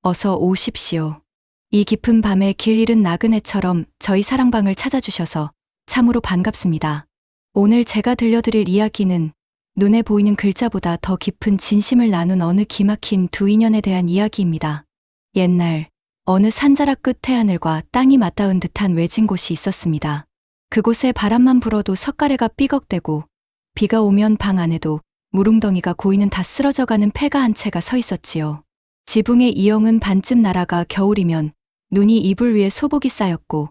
어서 오십시오. 이 깊은 밤에 길 잃은 나그네처럼 저희 사랑방을 찾아주셔서 참으로 반갑습니다. 오늘 제가 들려드릴 이야기는 눈에 보이는 글자보다 더 깊은 진심을 나눈 어느 기막힌 두 인연에 대한 이야기입니다. 옛날 어느 산자락 끝에 하늘과 땅이 맞닿은 듯한 외진 곳이 있었습니다. 그곳에 바람만 불어도 석가래가 삐걱대고 비가 오면 방 안에도 무릉덩이가 고이는 다 쓰러져가는 폐가 한 채가 서 있었지요. 지붕의 이영은 반쯤 날아가 겨울이면 눈이 이불 위에 소복이 쌓였고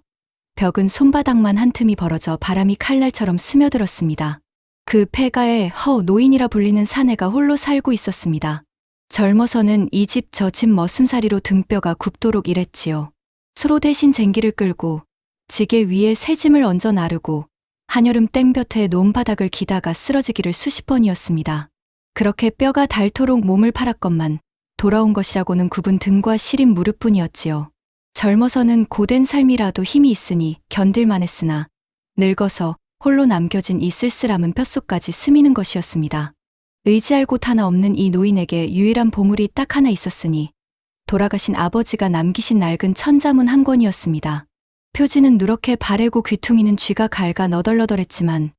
벽은 손바닥만 한 틈이 벌어져 바람이 칼날처럼 스며들었습니다. 그 폐가에 노인이라 불리는 사내가 홀로 살고 있었습니다. 젊어서는 이 집 저 집 머슴살이로 등뼈가 굽도록 일했지요. 수로 대신 쟁기를 끌고 지게 위에 새 짐을 얹어 나르고 한여름 땡볕에 논바닥을 기다가 쓰러지기를 수십 번이었습니다. 그렇게 뼈가 닳도록 몸을 팔았건만 돌아온 것이라고는 굽은 등과 시린 무릎뿐이었지요. 젊어서는 고된 삶이라도 힘이 있으니 견딜만 했으나 늙어서 홀로 남겨진 이 쓸쓸함은 뼛속까지 스미는 것이었습니다. 의지할 곳 하나 없는 이 노인에게 유일한 보물이 딱 하나 있었으니 돌아가신 아버지가 남기신 낡은 천자문 한 권이었습니다. 표지는 누렇게 바래고 귀퉁이는 쥐가 갈가 너덜너덜했지만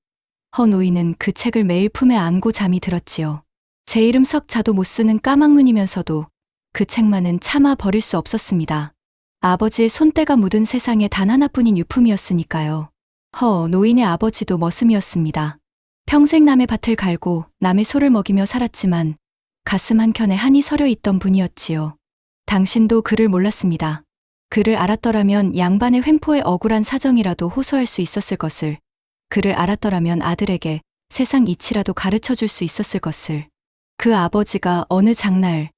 노인은 그 책을 매일 품에 안고 잠이 들었지요. 제 이름 석자도 못 쓰는 까막눈이면서도 그 책만은 차마 버릴 수 없었습니다. 아버지의 손때가 묻은 세상에 단 하나뿐인 유품이었으니까요. 노인의 아버지도 머슴이었습니다. 평생 남의 밭을 갈고 남의 소를 먹이며 살았지만 가슴 한켠에 한이 서려 있던 분이었지요. 당신도 그를 몰랐습니다. 그를 알았더라면 양반의 횡포의 억울한 사정이라도 호소할 수 있었을 것을, 그를 알았더라면 아들에게 세상 이치라도 가르쳐 줄 수 있었을 것을. 그 아버지가 어느 장날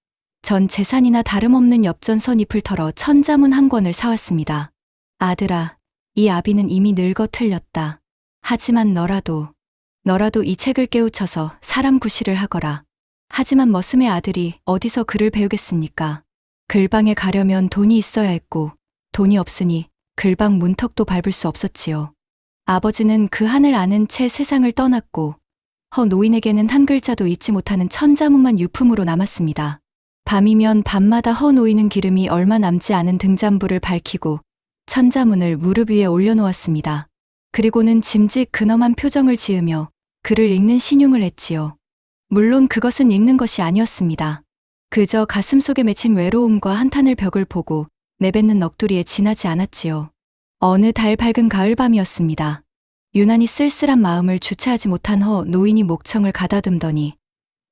전 재산이나 다름없는 엽전선 잎을 털어 천자문 한 권을 사왔습니다. 아들아, 이 아비는 이미 늙어 틀렸다. 하지만 너라도 이 책을 깨우쳐서 사람 구실을 하거라. 하지만 머슴의 아들이 어디서 글을 배우겠습니까? 글방에 가려면 돈이 있어야 했고 돈이 없으니 글방 문턱도 밟을 수 없었지요. 아버지는 그 한을 아는 채 세상을 떠났고 노인에게는 한 글자도 잊지 못하는 천자문만 유품으로 남았습니다. 밤이면 밤마다 노인은 기름이 얼마 남지 않은 등잔불을 밝히고 천자문을 무릎 위에 올려놓았습니다. 그리고는 짐짓 근엄한 표정을 지으며 글을 읽는 신용을 했지요. 물론 그것은 읽는 것이 아니었습니다. 그저 가슴속에 맺힌 외로움과 한탄을 벽을 보고 내뱉는 넋두리에 지나지 않았지요. 어느 달 밝은 가을밤이었습니다. 유난히 쓸쓸한 마음을 주체하지 못한 노인이 목청을 가다듬더니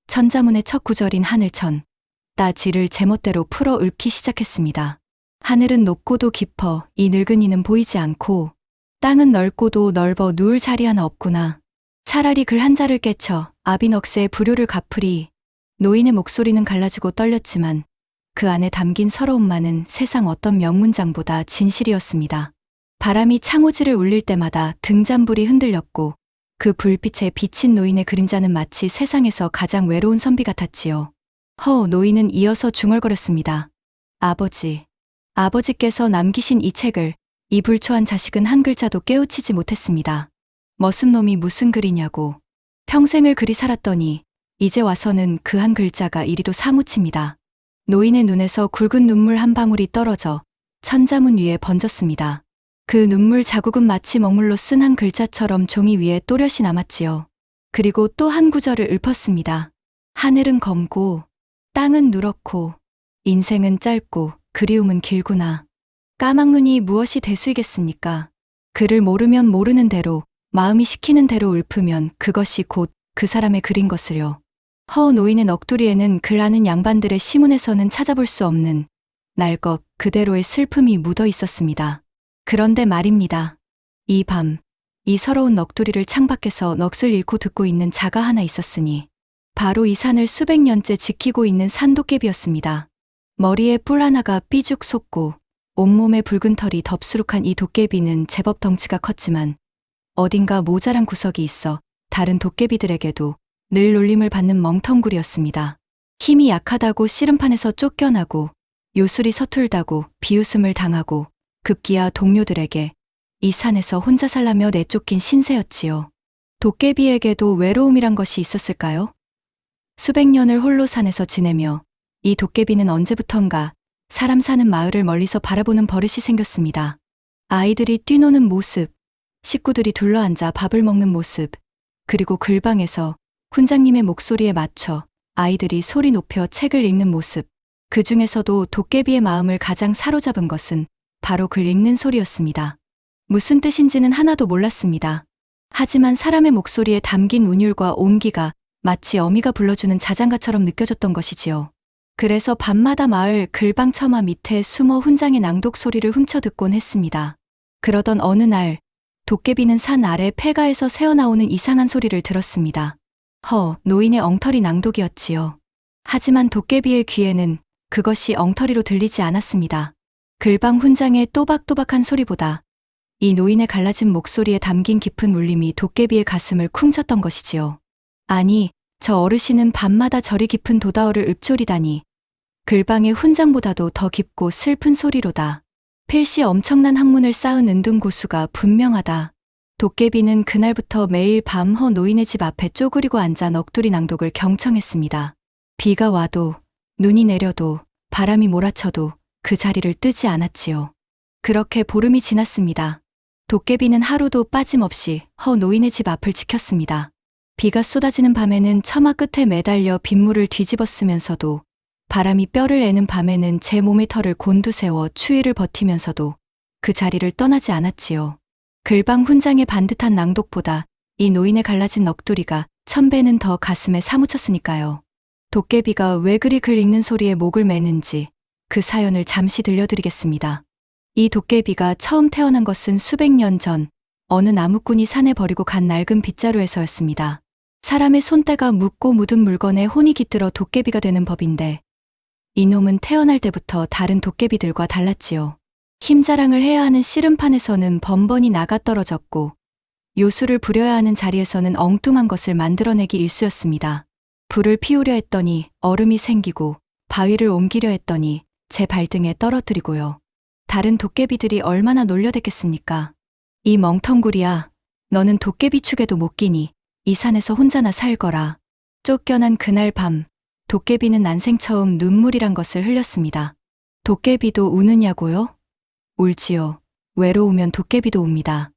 천자문의 첫 구절인 하늘천, 따지를 제멋대로 풀어 읊기 시작했습니다. 하늘은 높고도 깊어 이 늙은이는 보이지 않고 땅은 넓고도 넓어 누울 자리 하나 없구나. 차라리 글 한 자를 깨쳐 아비넋의 불효를 갚으리. 노인의 목소리는 갈라지고 떨렸지만 그 안에 담긴 서러움만은 세상 어떤 명문장보다 진실이었습니다. 바람이 창호지를 울릴 때마다 등잔불이 흔들렸고 그 불빛에 비친 노인의 그림자는 마치 세상에서 가장 외로운 선비 같았지요. 노인은 이어서 중얼거렸습니다. 아버지께서 남기신 이 책을 이 불초한 자식은 한 글자도 깨우치지 못했습니다. 머슴놈이 무슨 글이냐고. 평생을 그리 살았더니 이제 와서는 그 한 글자가 이리도 사무칩니다. 노인의 눈에서 굵은 눈물 한 방울이 떨어져 천자문 위에 번졌습니다. 그 눈물 자국은 마치 먹물로 쓴 한 글자처럼 종이 위에 또렷이 남았지요. 그리고 또 한 구절을 읊었습니다. 하늘은 검고 땅은 누렇고 인생은 짧고 그리움은 길구나. 까막눈이 무엇이 대수이겠습니까? 글을 모르면 모르는 대로 마음이 시키는 대로 읊으면 그것이 곧 그 사람의 글인 것을요. 노인의 넋두리에는 글 아는 양반들의 시문에서는 찾아볼 수 없는 날 것 그대로의 슬픔이 묻어 있었습니다. 그런데 말입니다. 이 밤, 이 서러운 넋두리를 창밖에서 넋을 잃고 듣고 있는 자가 하나 있었으니 바로 이 산을 수백 년째 지키고 있는 산도깨비였습니다. 머리에 뿔 하나가 삐죽 솟고 온몸에 붉은 털이 덥수룩한 이 도깨비는 제법 덩치가 컸지만 어딘가 모자란 구석이 있어 다른 도깨비들에게도 늘 놀림을 받는 멍텅구리였습니다. 힘이 약하다고 씨름판에서 쫓겨나고 요술이 서툴다고 비웃음을 당하고 급기야 동료들에게 이 산에서 혼자 살라며 내쫓긴 신세였지요. 도깨비에게도 외로움이란 것이 있었을까요? 수백 년을 홀로 산에서 지내며 이 도깨비는 언제부턴가 사람 사는 마을을 멀리서 바라보는 버릇이 생겼습니다. 아이들이 뛰노는 모습, 식구들이 둘러앉아 밥을 먹는 모습, 그리고 글방에서 훈장님의 목소리에 맞춰 아이들이 소리 높여 책을 읽는 모습. 그 중에서도 도깨비의 마음을 가장 사로잡은 것은 바로 글 읽는 소리였습니다. 무슨 뜻인지는 하나도 몰랐습니다. 하지만 사람의 목소리에 담긴 운율과 온기가 마치 어미가 불러주는 자장가처럼 느껴졌던 것이지요. 그래서 밤마다 마을 글방 처마 밑에 숨어 훈장의 낭독 소리를 훔쳐듣곤 했습니다. 그러던 어느 날 도깨비는 산 아래 폐가에서 새어나오는 이상한 소리를 들었습니다. 노인의 엉터리 낭독이었지요. 하지만 도깨비의 귀에는 그것이 엉터리로 들리지 않았습니다. 글방 훈장의 또박또박한 소리보다 이 노인의 갈라진 목소리에 담긴 깊은 울림이 도깨비의 가슴을 쿵 쳤던 것이지요. 아니, 저 어르신은 밤마다 저리 깊은 도다어를 읊조리다니. 글방의 훈장보다도 더 깊고 슬픈 소리로다. 필시 엄청난 학문을 쌓은 은둔고수가 분명하다. 도깨비는 그날부터 매일 밤 노인의 집 앞에 쪼그리고 앉아 넋두리 낭독을 경청했습니다. 비가 와도, 눈이 내려도, 바람이 몰아쳐도 그 자리를 뜨지 않았지요. 그렇게 보름이 지났습니다. 도깨비는 하루도 빠짐없이 노인의 집 앞을 지켰습니다. 비가 쏟아지는 밤에는 처마 끝에 매달려 빗물을 뒤집어 쓰면서도, 바람이 뼈를 애는 밤에는 제 몸의 털을 곤두세워 추위를 버티면서도 그 자리를 떠나지 않았지요. 글방 훈장의 반듯한 낭독보다 이 노인의 갈라진 넋두리가 1000배는 더 가슴에 사무쳤으니까요. 도깨비가 왜 그리 글 읽는 소리에 목을 매는지 그 사연을 잠시 들려드리겠습니다. 이 도깨비가 처음 태어난 것은 수백 년 전 어느 나무꾼이 산에 버리고 간 낡은 빗자루에서였습니다. 사람의 손때가 묻고 묻은 물건에 혼이 깃들어 도깨비가 되는 법인데 이놈은 태어날 때부터 다른 도깨비들과 달랐지요. 힘자랑을 해야 하는 씨름판에서는 번번이 나가 떨어졌고 요술을 부려야 하는 자리에서는 엉뚱한 것을 만들어내기 일쑤였습니다. 불을 피우려 했더니 얼음이 생기고 바위를 옮기려 했더니 제 발등에 떨어뜨리고요. 다른 도깨비들이 얼마나 놀려댔겠습니까? 이 멍텅구리야, 너는 도깨비 축에도 못 끼니 이 산에서 혼자나 살거라. 쫓겨난 그날 밤 도깨비는 난생 처음 눈물이란 것을 흘렸습니다. 도깨비도 우느냐고요? 울지요. 외로우면 도깨비도 웁니다.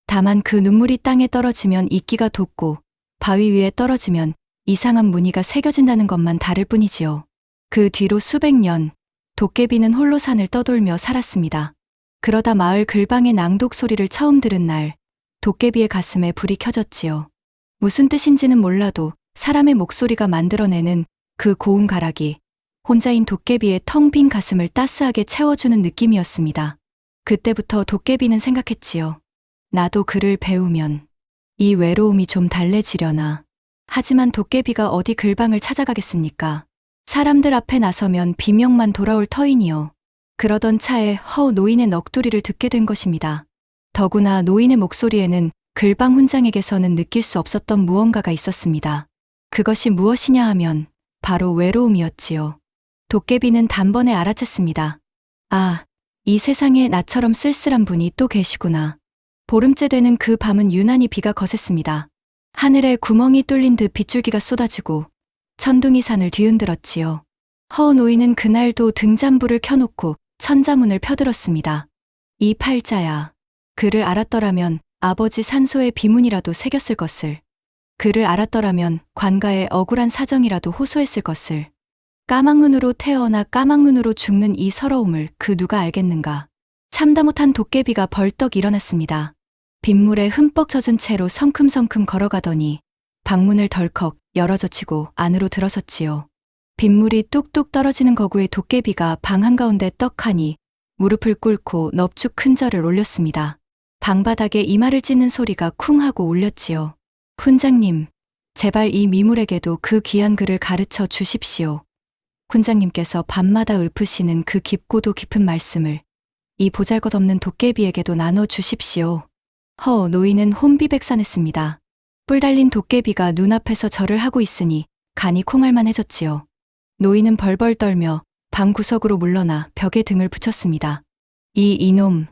다만 그 눈물이 땅에 떨어지면 이끼가 돋고 바위 위에 떨어지면 이상한 무늬가 새겨진다는 것만 다를 뿐이지요. 그 뒤로 수백 년 도깨비는 홀로 산을 떠돌며 살았습니다. 그러다 마을 글방의 낭독 소리를 처음 들은 날 도깨비의 가슴에 불이 켜졌지요. 무슨 뜻인지는 몰라도 사람의 목소리가 만들어내는 그 고운 가락이 혼자인 도깨비의 텅 빈 가슴을 따스하게 채워주는 느낌이었습니다. 그때부터 도깨비는 생각했지요. 나도 글을 배우면 이 외로움이 좀 달래지려나. 하지만 도깨비가 어디 글방을 찾아가겠습니까? 사람들 앞에 나서면 비명만 돌아올 터이니요. 그러던 차에 노인의 넋두리를 듣게 된 것입니다. 더구나 노인의 목소리에는 글방 훈장에게서는 느낄 수 없었던 무언가가 있었습니다. 그것이 무엇이냐 하면 바로 외로움이었지요. 도깨비는 단번에 알아챘습니다. 아, 이 세상에 나처럼 쓸쓸한 분이 또 계시구나. 보름째 되는 그 밤은 유난히 비가 거셌습니다. 하늘에 구멍이 뚫린 듯 빗줄기가 쏟아지고 천둥이 산을 뒤흔들었지요. 노인은 그날도 등잔불을 켜놓고 천자문을 펴들었습니다. 이 팔자야. 그를 알았더라면 아버지 산소의 비문이라도 새겼을 것을. 그를 알았더라면 관가의 억울한 사정이라도 호소했을 것을. 까막눈으로 태어나 까막눈으로 죽는 이 서러움을 그 누가 알겠는가. 참다 못한 도깨비가 벌떡 일어났습니다. 빗물에 흠뻑 젖은 채로 성큼성큼 걸어가더니 방문을 덜컥 열어젖히고 안으로 들어섰지요. 빗물이 뚝뚝 떨어지는 거구에 도깨비가 방 한가운데 떡하니 무릎을 꿇고 넙죽 큰 절을 올렸습니다. 방바닥에 이마를 찢는 소리가 쿵 하고 울렸지요. 훈장님, 제발 이 미물에게도 그 귀한 글을 가르쳐 주십시오. 훈장님께서 밤마다 읊으시는 그 깊고도 깊은 말씀을 이 보잘것없는 도깨비에게도 나눠 주십시오. 노인은 혼비백산했습니다. 뿔 달린 도깨비가 눈앞에서 절을 하고 있으니 간이 콩알만해졌지요. 노인은 벌벌 떨며 방 구석으로 물러나 벽에 등을 붙였습니다. 이놈,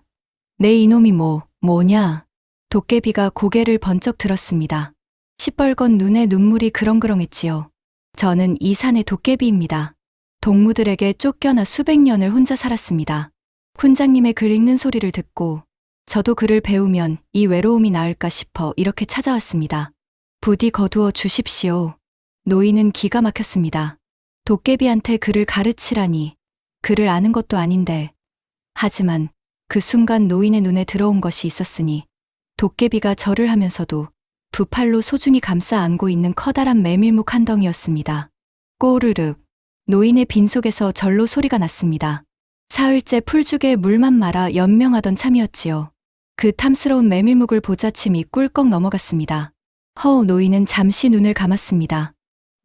내 이놈이 뭐냐? 도깨비가 고개를 번쩍 들었습니다. 시뻘건 눈에 눈물이 그렁그렁했지요. 저는 이 산의 도깨비입니다. 동무들에게 쫓겨나 수백 년을 혼자 살았습니다. 훈장님의 글 읽는 소리를 듣고 저도 글을 배우면 이 외로움이 나을까 싶어 이렇게 찾아왔습니다. 부디 거두어 주십시오. 노인은 기가 막혔습니다. 도깨비한테 글을 가르치라니, 글을 아는 것도 아닌데. 하지만 그 순간 노인의 눈에 들어온 것이 있었으니 도깨비가 절을 하면서도 두 팔로 소중히 감싸 안고 있는 커다란 메밀묵 한 덩이였습니다. 꼬르륵, 노인의 빈속에서 절로 소리가 났습니다. 사흘째 풀죽에 물만 말아 연명하던 참이었지요. 그 탐스러운 메밀묵을 보자 침이 꿀꺽 넘어갔습니다. 노인은 잠시 눈을 감았습니다.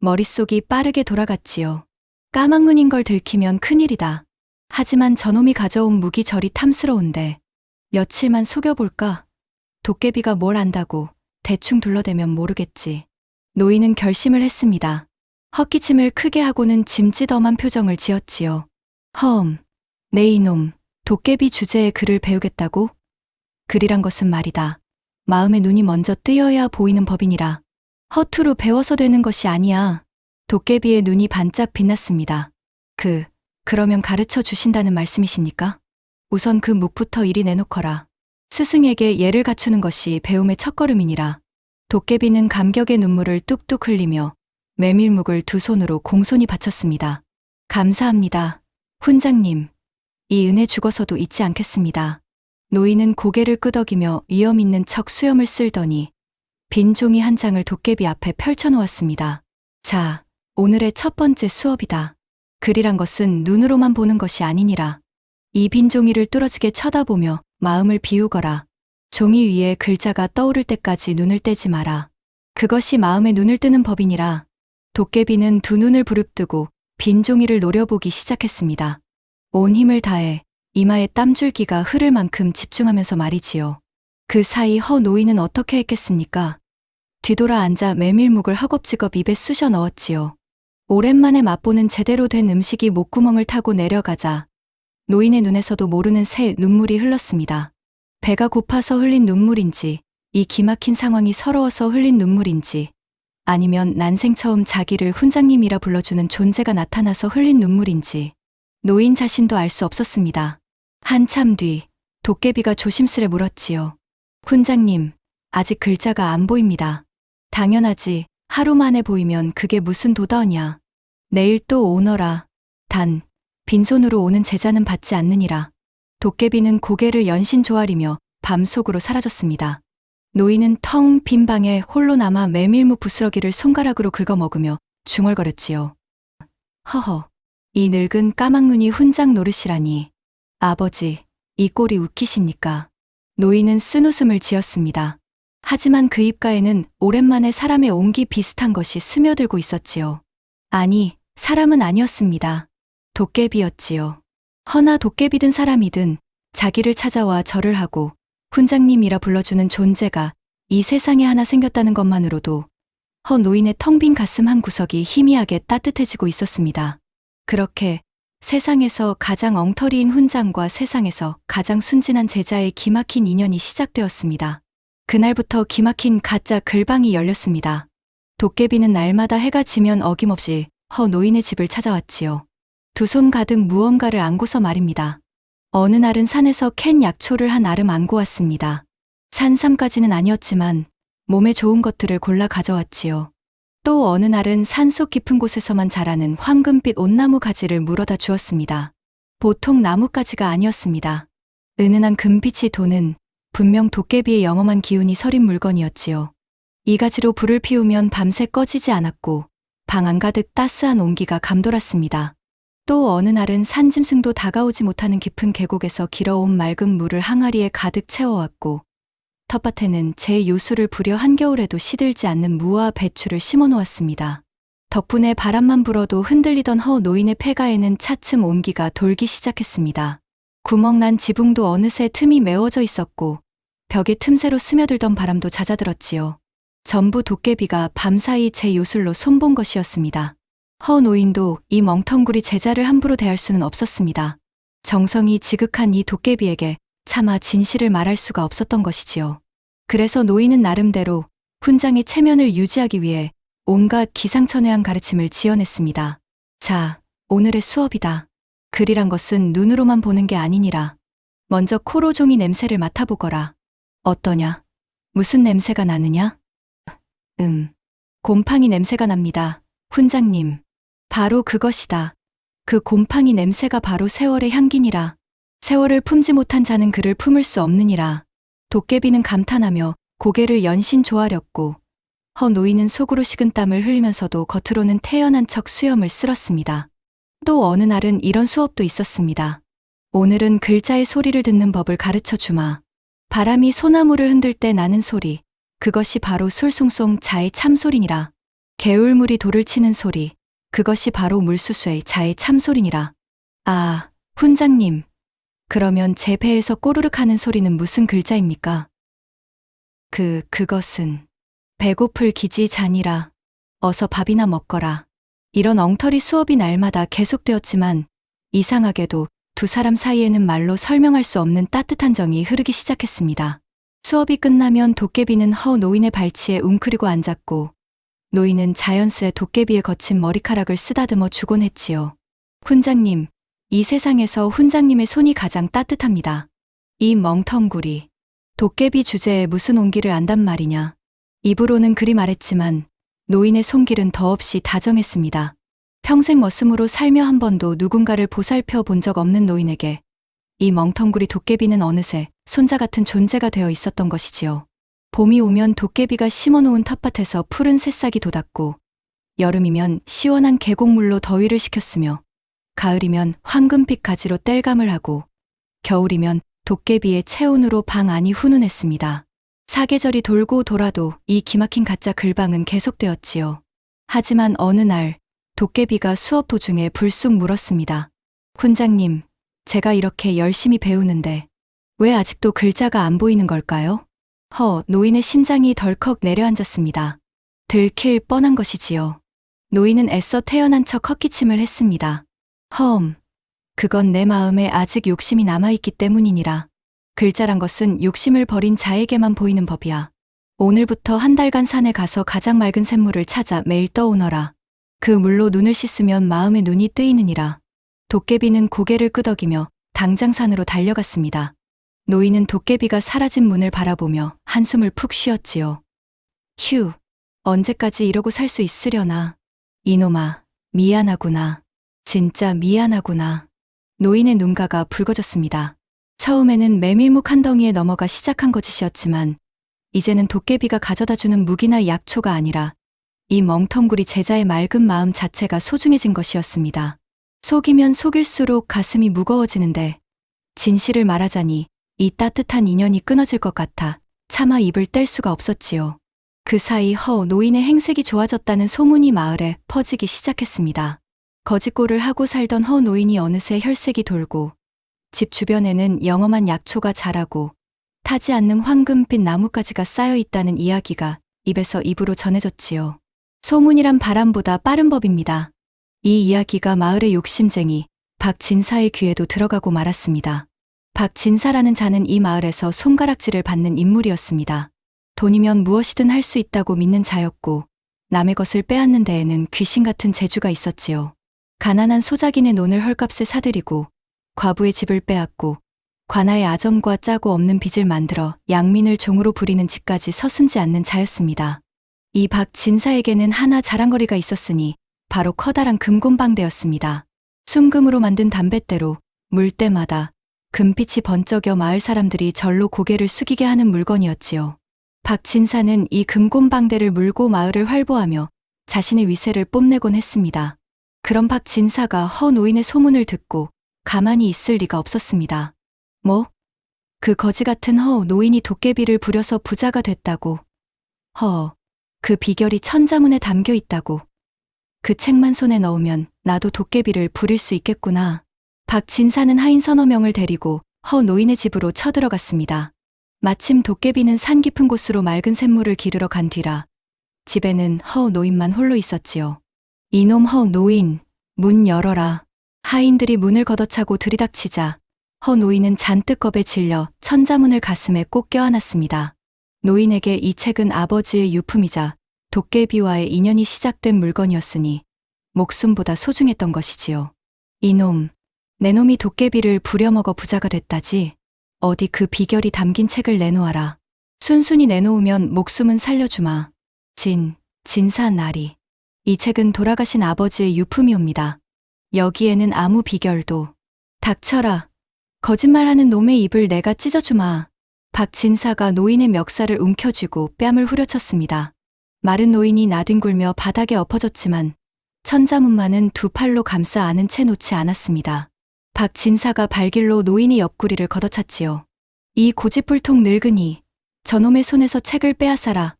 머릿속이 빠르게 돌아갔지요. 까막눈인 걸 들키면 큰일이다. 하지만 저놈이 가져온 묵이 저리 탐스러운데 며칠만 속여볼까? 도깨비가 뭘 안다고 대충 둘러대면 모르겠지. 노인은 결심을 했습니다. 헛기침을 크게 하고는 짐짓엄한 표정을 지었지요. 네 이놈, 도깨비 주제에 글을 배우겠다고? 글이란 것은 말이다. 마음의 눈이 먼저 뜨여야 보이는 법이니라. 허투루 배워서 되는 것이 아니야. 도깨비의 눈이 반짝 빛났습니다. 그러면 가르쳐 주신다는 말씀이십니까? 우선 그 묵부터 이리 내놓거라. 스승에게 예를 갖추는 것이 배움의 첫걸음이니라. 도깨비는 감격의 눈물을 뚝뚝 흘리며 메밀묵을 두 손으로 공손히 바쳤습니다. 감사합니다. 훈장님, 이 은혜 죽어서도 잊지 않겠습니다. 노인은 고개를 끄덕이며 위험 있는 척 수염을 쓸더니 빈 종이 한 장을 도깨비 앞에 펼쳐놓았습니다. 자, 오늘의 첫 번째 수업이다. 글이란 것은 눈으로만 보는 것이 아니니라. 이 빈 종이를 뚫어지게 쳐다보며 마음을 비우거라. 종이 위에 글자가 떠오를 때까지 눈을 떼지 마라. 그것이 마음에 눈을 뜨는 법이니라. 도깨비는 두 눈을 부릅뜨고 빈 종이를 노려보기 시작했습니다. 온 힘을 다해 이마에 땀줄기가 흐를 만큼 집중하면서 말이지요. 그 사이 노인은 어떻게 했겠습니까? 뒤돌아 앉아 메밀묵을 허겁지겁 입에 쑤셔 넣었지요. 오랜만에 맛보는 제대로 된 음식이 목구멍을 타고 내려가자 노인의 눈에서도 모르는 새 눈물이 흘렀습니다. 배가 고파서 흘린 눈물인지, 이 기막힌 상황이 서러워서 흘린 눈물인지, 아니면 난생 처음 자기를 훈장님이라 불러주는 존재가 나타나서 흘린 눈물인지 노인 자신도 알 수 없었습니다. 한참 뒤 도깨비가 조심스레 물었지요. 훈장님, 아직 글자가 안 보입니다. 당연하지. 하루 만에 보이면 그게 무슨 도다냐. 내일 또 오너라. 단, 빈손으로 오는 제자는 받지 않느니라. 도깨비는 고개를 연신 조아리며 밤속으로 사라졌습니다. 노인은 텅 빈 방에 홀로 남아 메밀묵 부스러기를 손가락으로 긁어 먹으며 중얼거렸지요. 이 늙은 까막눈이 훈장 노릇이라니. 아버지, 이 꼴이 웃기십니까? 노인은 쓴웃음을 지었습니다. 하지만 그 입가에는 오랜만에 사람의 온기 비슷한 것이 스며들고 있었지요. 아니, 사람은 아니었습니다. 도깨비였지요. 허나 도깨비든 사람이든 자기를 찾아와 절을 하고 훈장님이라 불러주는 존재가 이 세상에 하나 생겼다는 것만으로도 노인의 텅 빈 가슴 한 구석이 희미하게 따뜻해지고 있었습니다. 그렇게 세상에서 가장 엉터리인 훈장과 세상에서 가장 순진한 제자의 기막힌 인연이 시작되었습니다. 그날부터 기막힌 가짜 글방이 열렸습니다. 도깨비는 날마다 해가 지면 어김없이 노인의 집을 찾아왔지요. 두 손 가득 무언가를 안고서 말입니다. 어느 날은 산에서 캔 약초를 한 알음 안고 왔습니다. 산삼까지는 아니었지만 몸에 좋은 것들을 골라 가져왔지요. 또 어느 날은 산속 깊은 곳에서만 자라는 황금빛 온나무 가지를 물어다 주었습니다. 보통 나뭇가지가 아니었습니다. 은은한 금빛이 도는 분명 도깨비의 영험한 기운이 서린 물건이었지요. 이 가지로 불을 피우면 밤새 꺼지지 않았고 방 안가득 따스한 온기가 감돌았습니다. 또 어느 날은 산짐승도 다가오지 못하는 깊은 계곡에서 길어온 맑은 물을 항아리에 가득 채워왔고 텃밭에는 제 요술을 부려 한겨울에도 시들지 않는 무와 배추를 심어 놓았습니다. 덕분에 바람만 불어도 흔들리던 노인의 폐가에는 차츰 온기가 돌기 시작했습니다. 구멍난 지붕도 어느새 틈이 메워져 있었고 벽의 틈새로 스며들던 바람도 잦아들었지요. 전부 도깨비가 밤사이 제 요술로 손본 것이었습니다. 노인도 이 멍텅구리 제자를 함부로 대할 수는 없었습니다. 정성이 지극한 이 도깨비에게 차마 진실을 말할 수가 없었던 것이지요. 그래서 노인은 나름대로 훈장의 체면을 유지하기 위해 온갖 기상천외한 가르침을 지어냈습니다. 자, 오늘의 수업이다. 글이란 것은 눈으로만 보는 게 아니니라. 먼저 코로 종이 냄새를 맡아보거라. 어떠냐? 무슨 냄새가 나느냐? 곰팡이 냄새가 납니다. 훈장님. 바로 그것이다. 그 곰팡이 냄새가 바로 세월의 향기니라. 세월을 품지 못한 자는 그를 품을 수 없느니라. 도깨비는 감탄하며 고개를 연신 조아렸고 노인은 속으로 식은땀을 흘리면서도 겉으로는 태연한 척 수염을 쓸었습니다. 또 어느 날은 이런 수업도 있었습니다. 오늘은 글자의 소리를 듣는 법을 가르쳐 주마. 바람이 소나무를 흔들 때 나는 소리, 그것이 바로 솔송송 자의 참소리니라. 개울물이 돌을 치는 소리, 그것이 바로 물수수의 자의 참소리니라. 아, 훈장님. 그러면 제 배에서 꼬르륵 하는 소리는 무슨 글자입니까? 그것은 배고플 기지 잔이라. 어서 밥이나 먹거라. 이런 엉터리 수업이 날마다 계속되었지만 이상하게도 두 사람 사이에는 말로 설명할 수 없는 따뜻한 정이 흐르기 시작했습니다. 수업이 끝나면 도깨비는 노인의 발치에 웅크리고 앉았고 노인은 자연스레 도깨비의 거친 머리카락을 쓰다듬어 주곤 했지요. 훈장님, 이 세상에서 훈장님의 손이 가장 따뜻합니다. 이 멍텅구리. 도깨비 주제에 무슨 온기를 안단 말이냐. 입으로는 그리 말했지만 노인의 손길은 더없이 다정했습니다. 평생 머슴으로 살며 한 번도 누군가를 보살펴 본 적 없는 노인에게 이 멍텅구리 도깨비는 어느새 손자 같은 존재가 되어 있었던 것이지요. 봄이 오면 도깨비가 심어놓은 텃밭에서 푸른 새싹이 돋았고 여름이면 시원한 계곡물로 더위를 식혔으며 가을이면 황금빛 가지로 땔감을 하고 겨울이면 도깨비의 체온으로 방 안이 훈훈했습니다. 사계절이 돌고 돌아도 이 기막힌 가짜 글방은 계속되었지요. 하지만 어느 날 도깨비가 수업 도중에 불쑥 물었습니다. 훈장님, 제가 이렇게 열심히 배우는데 왜 아직도 글자가 안 보이는 걸까요? 노인의 심장이 덜컥 내려앉았습니다. 들킬 뻔한 것이지요. 노인은 애써 태연한 척 헛기침을 했습니다. 그건 내 마음에 아직 욕심이 남아있기 때문이니라. 글자란 것은 욕심을 버린 자에게만 보이는 법이야. 오늘부터 한 달간 산에 가서 가장 맑은 샘물을 찾아 매일 떠오너라. 그 물로 눈을 씻으면 마음의 눈이 뜨이느니라. 도깨비는 고개를 끄덕이며 당장 산으로 달려갔습니다. 노인은 도깨비가 사라진 문을 바라보며 한숨을 푹 쉬었지요. 휴, 언제까지 이러고 살 수 있으려나. 이놈아, 미안하구나. 진짜 미안하구나. 노인의 눈가가 붉어졌습니다. 처음에는 메밀묵 한 덩이에 넘어가 시작한 거짓이었지만 이제는 도깨비가 가져다주는 무기나 약초가 아니라 이 멍텅구리 제자의 맑은 마음 자체가 소중해진 것이었습니다. 속이면 속일수록 가슴이 무거워지는데 진실을 말하자니 이 따뜻한 인연이 끊어질 것 같아 차마 입을 뗄 수가 없었지요. 그 사이 노인의 행색이 좋아졌다는 소문이 마을에 퍼지기 시작했습니다. 거짓골을 하고 살던 노인이 어느새 혈색이 돌고 집 주변에는 영험한 약초가 자라고 타지 않는 황금빛 나뭇가지가 쌓여 있다는 이야기가 입에서 입으로 전해졌지요. 소문이란 바람보다 빠른 법입니다. 이 이야기가 마을의 욕심쟁이 박진사의 귀에도 들어가고 말았습니다. 박진사라는 자는 이 마을에서 손가락질을 받는 인물이었습니다. 돈이면 무엇이든 할 수 있다고 믿는 자였고 남의 것을 빼앗는 데에는 귀신 같은 재주가 있었지요. 가난한 소작인의 논을 헐값에 사들이고 과부의 집을 빼앗고 관아의 아점과 짜고 없는 빚을 만들어 양민을 종으로 부리는 짓까지 서슴지 않는 자였습니다. 이 박진사에게는 하나 자랑거리가 있었으니 바로 커다란 금곤방대였습니다. 순금으로 만든 담뱃대로 물 때마다 금빛이 번쩍여 마을 사람들이 절로 고개를 숙이게 하는 물건이었지요. 박진사는 이 금곤방대를 물고 마을을 활보하며 자신의 위세를 뽐내곤 했습니다. 그런 박진사가 노인의 소문을 듣고 가만히 있을 리가 없었습니다. 그 거지 같은 노인이 도깨비를 부려서 부자가 됐다고. 그 비결이 천자문에 담겨 있다고. 그 책만 손에 넣으면 나도 도깨비를 부릴 수 있겠구나. 박진사는 하인 서너 명을 데리고 노인의 집으로 쳐들어갔습니다. 마침 도깨비는 산 깊은 곳으로 맑은 샘물을 기르러 간 뒤라 집에는 노인만 홀로 있었지요. 이놈 노인, 문 열어라. 하인들이 문을 걷어차고 들이닥치자 노인은 잔뜩 겁에 질려 천자문을 가슴에 꼭 껴안았습니다. 노인에게 이 책은 아버지의 유품이자 도깨비와의 인연이 시작된 물건이었으니 목숨보다 소중했던 것이지요. 이놈, 내 놈이 도깨비를 부려먹어 부자가 됐다지. 어디 그 비결이 담긴 책을 내놓아라. 순순히 내놓으면 목숨은 살려주마. 진사한 나리. 이 책은 돌아가신 아버지의 유품이옵니다. 여기에는 아무 비결도. 닥쳐라. 거짓말하는 놈의 입을 내가 찢어주마. 박진사가 노인의 멱살을 움켜쥐고 뺨을 후려쳤습니다. 마른 노인이 나뒹굴며 바닥에 엎어졌지만 천자문만은 두 팔로 감싸 안은 채 놓지 않았습니다. 박진사가 발길로 노인의 옆구리를 걷어찼지요. 이 고집불통 늙은이, 저놈의 손에서 책을 빼앗아라.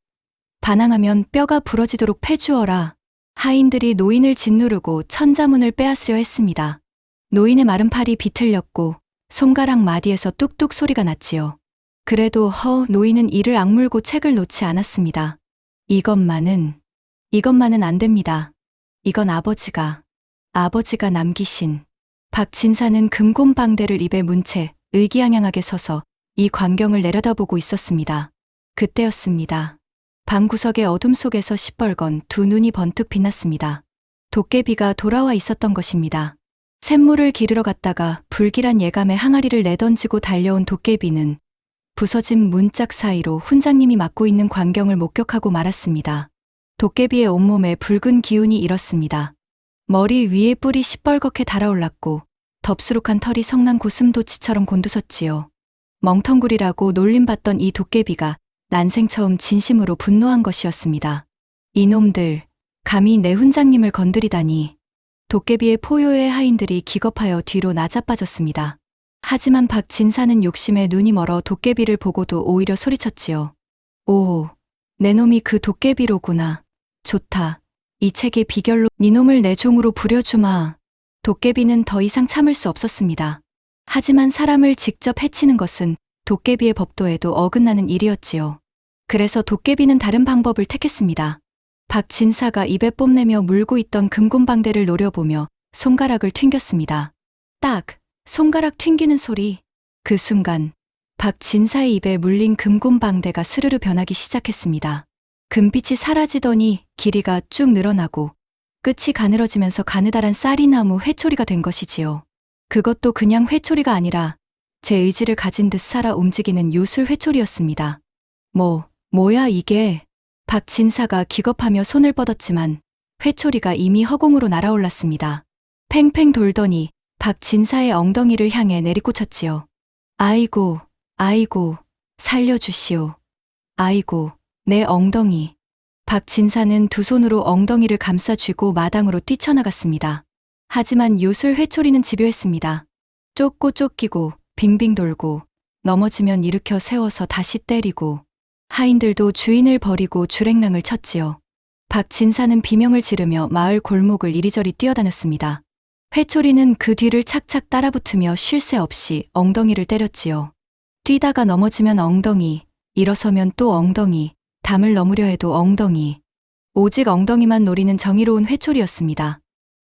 반항하면 뼈가 부러지도록 패주어라. 하인들이 노인을 짓누르고 천자문을 빼앗으려 했습니다. 노인의 마른 팔이 비틀렸고 손가락 마디에서 뚝뚝 소리가 났지요. 그래도 노인은 이를 악물고 책을 놓지 않았습니다. 이것만은 안 됩니다. 이건 아버지가 남기신. 박진사는 금곤방대를 입에 문 채 의기양양하게 서서 이 광경을 내려다보고 있었습니다. 그때였습니다. 방구석의 어둠 속에서 시뻘건 두 눈이 번뜩 빛났습니다. 도깨비가 돌아와 있었던 것입니다. 샘물을 기르러 갔다가 불길한 예감에 항아리를 내던지고 달려온 도깨비는 부서진 문짝 사이로 훈장님이 맡고 있는 광경을 목격하고 말았습니다. 도깨비의 온몸에 붉은 기운이 일었습니다. 머리 위에 뿔이 시뻘겋게 달아올랐고 덥수룩한 털이 성난 고슴도치처럼 곤두섰지요. 멍텅구리라고 놀림받던 이 도깨비가 난생 처음 진심으로 분노한 것이었습니다. 이놈들, 감히 내 훈장님을 건드리다니. 도깨비의 포효의 하인들이 기겁하여 뒤로 나자빠졌습니다. 하지만 박진사는 욕심에 눈이 멀어 도깨비를 보고도 오히려 소리쳤지요. 오, 내 놈이 그 도깨비로구나. 좋다. 이 책의 비결로 니놈을 내 종으로 부려주마. 도깨비는 더 이상 참을 수 없었습니다. 하지만 사람을 직접 해치는 것은 도깨비의 법도에도 어긋나는 일이었지요. 그래서 도깨비는 다른 방법을 택했습니다. 박진사가 입에 뽐내며 물고 있던 금곤방대를 노려보며 손가락을 튕겼습니다. 딱! 손가락 튕기는 소리. 그 순간 박진사의 입에 물린 금곤방대가 스르르 변하기 시작했습니다. 금빛이 사라지더니 길이가 쭉 늘어나고 끝이 가늘어지면서 가느다란 쌀이나무 회초리가 된 것이지요. 그것도 그냥 회초리가 아니라 제 의지를 가진 듯 살아 움직이는 요술 회초리였습니다. 뭐야 이게? 박진사가 기겁하며 손을 뻗었지만 회초리가 이미 허공으로 날아올랐습니다. 팽팽 돌더니 박진사의 엉덩이를 향해 내리꽂혔지요. 아이고, 살려주시오. 아이고, 내 엉덩이. 박진사는 두 손으로 엉덩이를 감싸쥐고 마당으로 뛰쳐나갔습니다. 하지만 요술 회초리는 집요했습니다. 쫓고 쫓기고 빙빙 돌고 넘어지면 일으켜 세워서 다시 때리고 하인들도 주인을 버리고 주랭랑을 쳤지요. 박진사는 비명을 지르며 마을 골목을 이리저리 뛰어다녔습니다. 회초리는 그 뒤를 착착 따라붙으며 쉴 새 없이 엉덩이를 때렸지요. 뛰다가 넘어지면 엉덩이, 일어서면 또 엉덩이, 담을 넘으려 해도 엉덩이. 오직 엉덩이만 노리는 정의로운 회초리였습니다.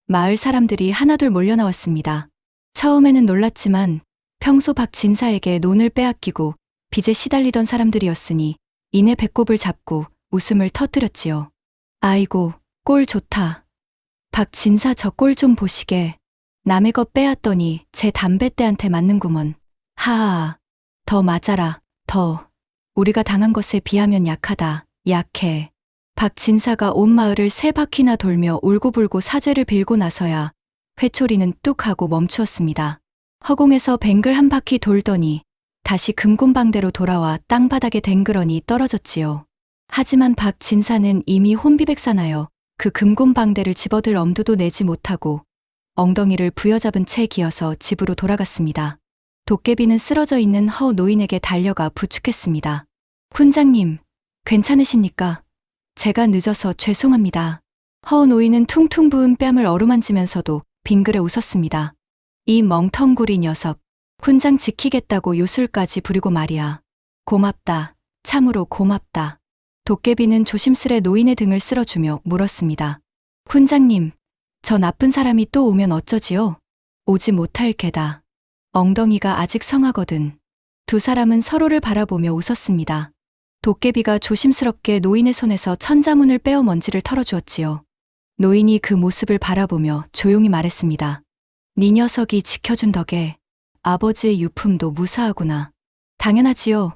마을 사람들이 하나둘 몰려나왔습니다. 처음에는 놀랐지만 평소 박진사에게 논을 빼앗기고 빚에 시달리던 사람들이었으니 이내 배꼽을 잡고 웃음을 터뜨렸지요. 아이고, 꼴 좋다. 박진사 저 꼴 좀 보시게. 남의 것 빼앗더니 제 담뱃대한테 맞는구먼. 하하. 더 맞아라. 더. 우리가 당한 것에 비하면 약하다. 약해. 박진사가 온 마을을 세 바퀴나 돌며 울고불고 사죄를 빌고 나서야 회초리는 뚝 하고 멈추었습니다. 허공에서 뱅글 한 바퀴 돌더니 다시 금곤방대로 돌아와 땅바닥에 댕그러니 떨어졌지요. 하지만 박진사는 이미 혼비백산하여 그 금곤방대를 집어들 엄두도 내지 못하고 엉덩이를 부여잡은 채 기어서 집으로 돌아갔습니다. 도깨비는 쓰러져 있는 허 노인에게 달려가 부축했습니다. 훈장님, 괜찮으십니까? 제가 늦어서 죄송합니다. 허 노인은 퉁퉁 부은 뺨을 어루만지면서도 빙그레 웃었습니다. 이 멍텅구리 녀석, 훈장 지키겠다고 요술까지 부리고 말이야. 고맙다. 참으로 고맙다. 도깨비는 조심스레 노인의 등을 쓸어주며 물었습니다. 훈장님, 저 나쁜 사람이 또 오면 어쩌지요? 오지 못할 게다. 엉덩이가 아직 성하거든. 두 사람은 서로를 바라보며 웃었습니다. 도깨비가 조심스럽게 노인의 손에서 천자문을 빼어 먼지를 털어주었지요. 노인이 그 모습을 바라보며 조용히 말했습니다. 네 녀석이 지켜준 덕에 아버지의 유품도 무사하구나. 당연하지요.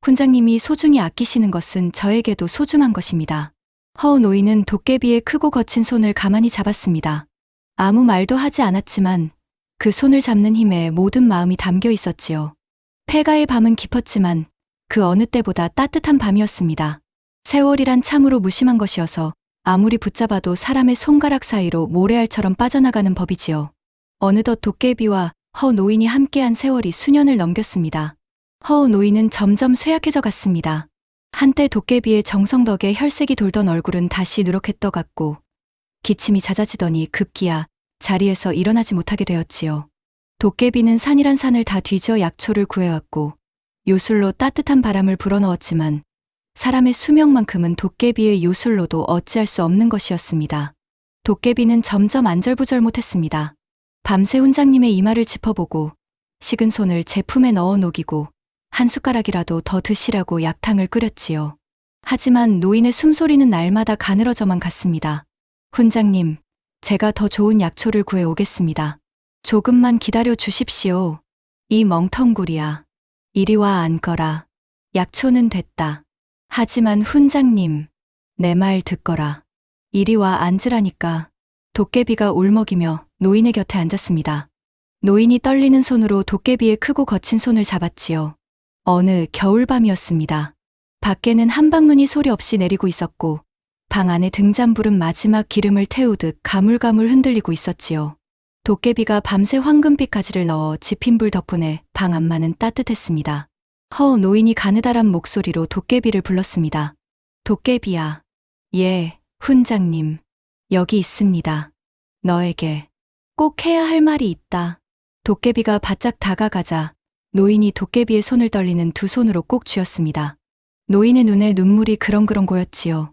훈장님이 소중히 아끼시는 것은 저에게도 소중한 것입니다. 허우 노인은 도깨비의 크고 거친 손을 가만히 잡았습니다. 아무 말도 하지 않았지만 그 손을 잡는 힘에 모든 마음이 담겨 있었지요. 폐가의 밤은 깊었지만 그 어느 때보다 따뜻한 밤이었습니다. 세월이란 참으로 무심한 것이어서 아무리 붙잡아도 사람의 손가락 사이로 모래알처럼 빠져나가는 법이지요. 어느덧 도깨비와 허우 노인이 함께한 세월이 수년을 넘겼습니다. 허우 노인은 점점 쇠약해져 갔습니다. 한때 도깨비의 정성 덕에 혈색이 돌던 얼굴은 다시 누렇게 떠갔고 기침이 잦아지더니 급기야 자리에서 일어나지 못하게 되었지요. 도깨비는 산이란 산을 다 뒤져 약초를 구해왔고 요술로 따뜻한 바람을 불어넣었지만 사람의 수명만큼은 도깨비의 요술로도 어찌할 수 없는 것이었습니다. 도깨비는 점점 안절부절 못했습니다. 밤새 훈장님의 이마를 짚어보고 식은 손을 제품에 넣어 녹이고 한 숟가락이라도 더 드시라고 약탕을 끓였지요. 하지만 노인의 숨소리는 날마다 가늘어져만 갔습니다. 훈장님, 제가 더 좋은 약초를 구해 오겠습니다. 조금만 기다려 주십시오. 이 멍텅구리야. 이리 와 앉거라. 약초는 됐다. 하지만 훈장님, 내 말 듣거라. 이리 와 앉으라니까. 도깨비가 울먹이며 노인의 곁에 앉았습니다. 노인이 떨리는 손으로 도깨비의 크고 거친 손을 잡았지요. 어느 겨울밤이었습니다. 밖에는 한방눈이 소리 없이 내리고 있었고 방 안에 등잔불은 마지막 기름을 태우듯 가물가물 흔들리고 있었지요. 도깨비가 밤새 황금빛 가지를 넣어 지핀 불 덕분에 방 안만은 따뜻했습니다. 허우 노인이 가느다란 목소리로 도깨비를 불렀습니다. 도깨비야. 예, 훈장님. 여기 있습니다. 너에게 꼭 해야 할 말이 있다. 도깨비가 바짝 다가가자 노인이 도깨비의 손을 떨리는 두 손으로 꼭 쥐었습니다. 노인의 눈에 눈물이 그렁그렁 고였지요.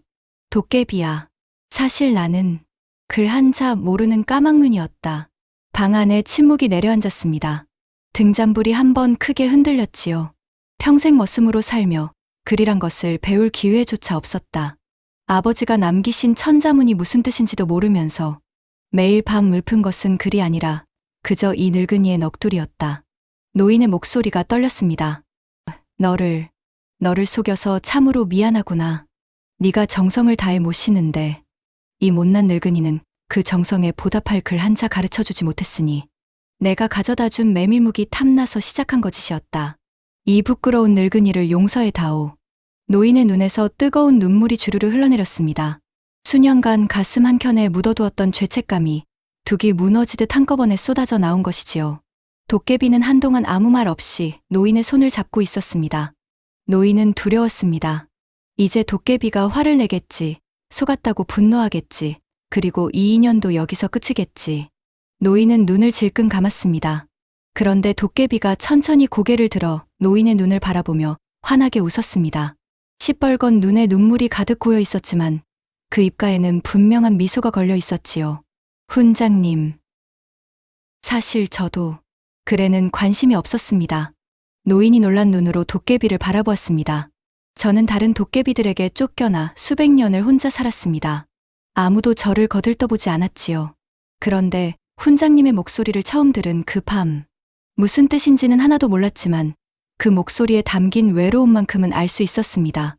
도깨비야. 사실 나는 글 한자 모르는 까막눈이었다. 방 안에 침묵이 내려앉았습니다. 등잔불이 한번 크게 흔들렸지요. 평생 머슴으로 살며 글이란 것을 배울 기회조차 없었다. 아버지가 남기신 천자문이 무슨 뜻인지도 모르면서 매일 밤 읊은 것은 글이 아니라 그저 이 늙은이의 넋두리였다. 노인의 목소리가 떨렸습니다. 너를 속여서 참으로 미안하구나. 네가 정성을 다해 모시는데 이 못난 늙은이는 그 정성에 보답할 글 한자 가르쳐주지 못했으니 내가 가져다준 메밀묵이 탐나서 시작한 거짓이었다. 이 부끄러운 늙은이를 용서해다오. 노인의 눈에서 뜨거운 눈물이 주르르 흘러내렸습니다. 수년간 가슴 한켠에 묻어두었던 죄책감이 둑이 무너지듯 한꺼번에 쏟아져 나온 것이지요. 도깨비는 한동안 아무 말 없이 노인의 손을 잡고 있었습니다. 노인은 두려웠습니다. 이제 도깨비가 화를 내겠지, 속았다고 분노하겠지, 그리고 이 인연도 여기서 끝이겠지. 노인은 눈을 질끈 감았습니다. 그런데 도깨비가 천천히 고개를 들어 노인의 눈을 바라보며 환하게 웃었습니다. 시뻘건 눈에 눈물이 가득 고여 있었지만 그 입가에는 분명한 미소가 걸려 있었지요. 훈장님. 사실 저도 글에는 관심이 없었습니다. 노인이 놀란 눈으로 도깨비를 바라보았습니다. 저는 다른 도깨비들에게 쫓겨나 수백 년을 혼자 살았습니다. 아무도 저를 거들떠보지 않았지요. 그런데 훈장님의 목소리를 처음 들은 그 밤, 무슨 뜻인지는 하나도 몰랐지만 그 목소리에 담긴 외로움만큼은 알 수 있었습니다.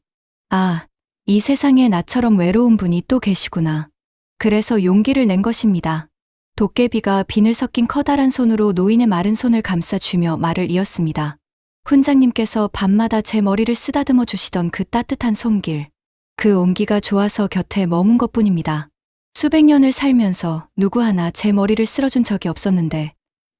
아, 이 세상에 나처럼 외로운 분이 또 계시구나. 그래서 용기를 낸 것입니다. 도깨비가 비늘 섞인 커다란 손으로 노인의 마른 손을 감싸주며 말을 이었습니다. 훈장님께서 밤마다 제 머리를 쓰다듬어 주시던 그 따뜻한 손길, 그 온기가 좋아서 곁에 머문 것뿐입니다. 수백 년을 살면서 누구 하나 제 머리를 쓸어준 적이 없었는데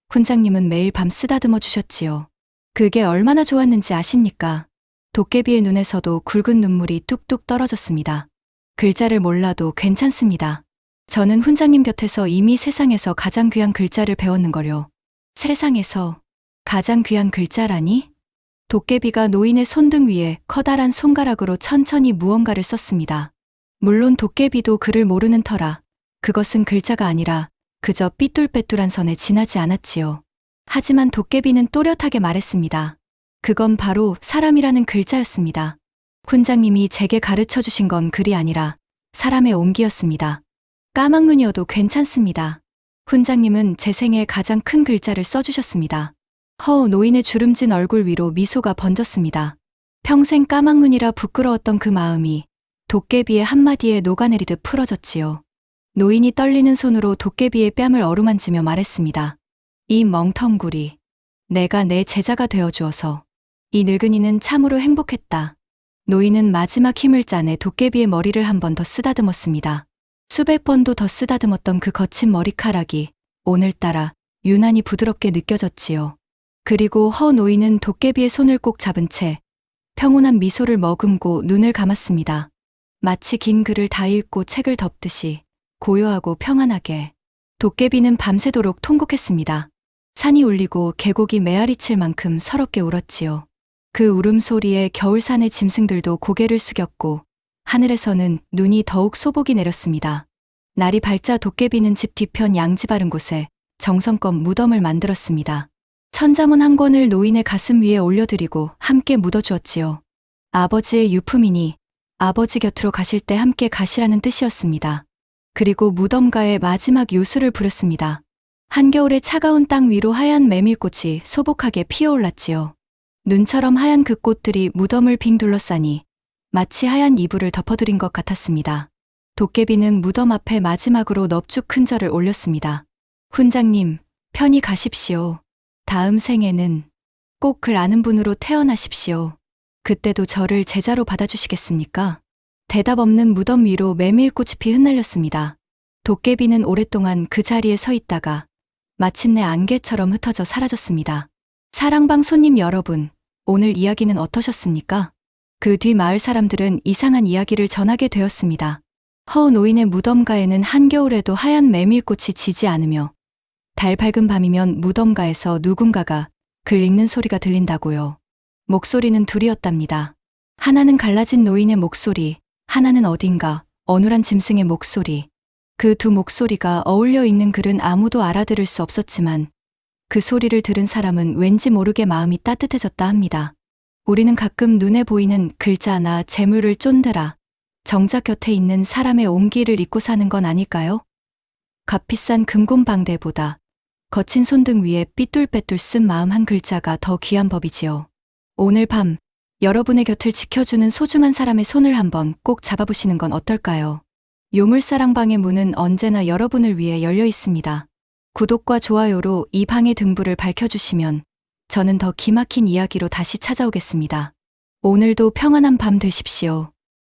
훈장님은 매일 밤 쓰다듬어 주셨지요. 그게 얼마나 좋았는지 아십니까? 도깨비의 눈에서도 굵은 눈물이 뚝뚝 떨어졌습니다. 글자를 몰라도 괜찮습니다. 저는 훈장님 곁에서 이미 세상에서 가장 귀한 글자를 배웠는걸요. 세상에서 가장 귀한 글자라니? 도깨비가 노인의 손등 위에 커다란 손가락으로 천천히 무언가를 썼습니다. 물론 도깨비도 글을 모르는 터라 그것은 글자가 아니라 그저 삐뚤빼뚤한 선에 지나지 않았지요. 하지만 도깨비는 또렷하게 말했습니다. 그건 바로 사람이라는 글자였습니다. 훈장님이 제게 가르쳐 주신 건 글이 아니라 사람의 온기였습니다. 까막눈이어도 괜찮습니다. 훈장님은 제 생애 가장 큰 글자를 써주셨습니다. 노인의 주름진 얼굴 위로 미소가 번졌습니다. 평생 까막눈이라 부끄러웠던 그 마음이 도깨비의 한마디에 녹아내리듯 풀어졌지요. 노인이 떨리는 손으로 도깨비의 뺨을 어루만지며 말했습니다. 이 멍텅구리, 내가 내 제자가 되어주어서 이 늙은이는 참으로 행복했다. 노인은 마지막 힘을 짜내 도깨비의 머리를 한 번 더 쓰다듬었습니다. 수백 번도 더 쓰다듬었던 그 거친 머리카락이 오늘따라 유난히 부드럽게 느껴졌지요. 그리고 노인은 도깨비의 손을 꼭 잡은 채 평온한 미소를 머금고 눈을 감았습니다. 마치 긴 글을 다 읽고 책을 덮듯이 고요하고 평안하게. 도깨비는 밤새도록 통곡했습니다. 산이 울리고 계곡이 메아리칠 만큼 서럽게 울었지요. 그 울음소리에 겨울산의 짐승들도 고개를 숙였고 하늘에서는 눈이 더욱 소복이 내렸습니다. 날이 밝자 도깨비는 집 뒤편 양지 바른 곳에 정성껏 무덤을 만들었습니다. 천자문 한 권을 노인의 가슴 위에 올려드리고 함께 묻어주었지요. 아버지의 유품이니 아버지 곁으로 가실 때 함께 가시라는 뜻이었습니다. 그리고 무덤가에 마지막 요술을 부렸습니다. 한겨울의 차가운 땅 위로 하얀 메밀꽃이 소복하게 피어올랐지요. 눈처럼 하얀 그 꽃들이 무덤을 빙 둘러싸니 마치 하얀 이불을 덮어드린 것 같았습니다. 도깨비는 무덤 앞에 마지막으로 넙죽 큰 절을 올렸습니다. 훈장님, 편히 가십시오. 다음 생에는 꼭 글 아는 분으로 태어나십시오. 그때도 저를 제자로 받아주시겠습니까? 대답 없는 무덤 위로 메밀꽃이 흩날렸습니다. 도깨비는 오랫동안 그 자리에 서 있다가 마침내 안개처럼 흩어져 사라졌습니다. 사랑방 손님 여러분, 오늘 이야기는 어떠셨습니까? 그 뒤 마을 사람들은 이상한 이야기를 전하게 되었습니다. 노인의 무덤가에는 한겨울에도 하얀 메밀꽃이 지지 않으며 달 밝은 밤이면 무덤가에서 누군가가 글 읽는 소리가 들린다고요. 목소리는 둘이었답니다. 하나는 갈라진 노인의 목소리, 하나는 어딘가 어눌한 짐승의 목소리. 그 두 목소리가 어울려 읽는 글은 아무도 알아들을 수 없었지만 그 소리를 들은 사람은 왠지 모르게 마음이 따뜻해졌다 합니다. 우리는 가끔 눈에 보이는 글자나 재물을 쫀드라 정작 곁에 있는 사람의 온기를 잊고 사는 건 아닐까요? 값비싼 금곤방대보다 거친 손등 위에 삐뚤빼뚤 쓴 마음 한 글자가 더 귀한 법이지요. 오늘 밤 여러분의 곁을 지켜주는 소중한 사람의 손을 한번 꼭 잡아보시는 건 어떨까요? 요물사랑방의 문은 언제나 여러분을 위해 열려 있습니다. 구독과 좋아요로 이 방의 등불을 밝혀주시면 저는 더 기막힌 이야기로 다시 찾아오겠습니다. 오늘도 평안한 밤 되십시오.